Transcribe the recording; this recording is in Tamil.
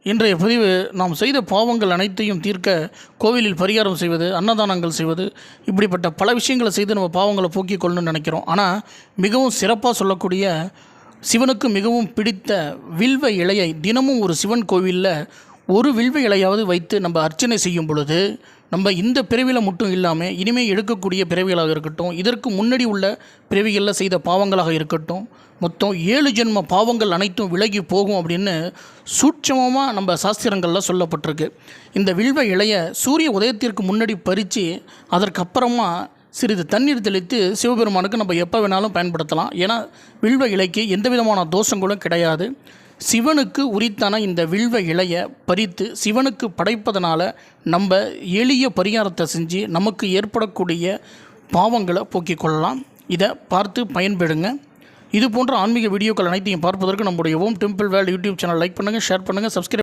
இன்றைய பதிவு நாம் செய்த பாவங்கள் அனைத்தையும் தீர்க்க கோவிலில் பரிகாரம் செய்வது, அன்னதானங்கள் செய்வது, இப்படிப்பட்ட பல விஷயங்களை செய்து நம்ம பாவங்களை போக்கிக் கொள்ளணும்னு நினைக்கிறோம். ஆனால் மிகவும் சிறப்பாக சொல்லக்கூடிய சிவனுக்கு மிகவும் பிடித்த வில்வ இலையை தினமும் ஒரு சிவன் கோவிலில் ஒரு வில்வ இலையாவது வைத்து நம்ம அர்ச்சனை செய்யும் பொழுது நம்ம இந்த பிறவியில் மட்டும் இல்லாமல் இனிமேல் எடுக்கக்கூடிய பிறவிகளாக இருக்கட்டும், இதற்கு முன்னாடி உள்ள பிறவிகளில் செய்த பாவங்களாக இருக்கட்டும், மொத்தம் 7 ஜென்ம பாவங்கள் அனைத்தும் விலகி போகும் அப்படின்னு சூட்சமமாக நம்ம சாஸ்திரங்களில் சொல்லப்பட்டிருக்கு. இந்த வில்வ இலையை சூரிய உதயத்திற்கு முன்னாடி பறித்து அதற்கப்புறமா சிறிது தண்ணீர் தெளித்து சிவபெருமானுக்கு நம்ம எப்போ வேணாலும் பயன்படுத்தலாம். ஏன்னா வில்வ இலைக்கு எந்த விதமான தோஷங்களும் கிடையாது. சிவனுக்கு உரித்தான இந்த வில்வ இலையை பறித்து சிவனுக்கு படைப்பதனால நம்ம எளிய பரிகாரத்தை செஞ்சு நமக்கு ஏற்படக்கூடிய பாவங்களை போக்கிக் கொள்ளலாம். இதை பார்த்து பயன்பெறுங்க. இது போன்ற ஆன்மீக வீடியோக்கள் அனைத்தையும் பார்ப்பதற்கு நம்முடைய Om temple world YouTube channel like பண்ணுங்கள், ஷேர் பண்ணுங்கள், சப்ஸ்கிரைப்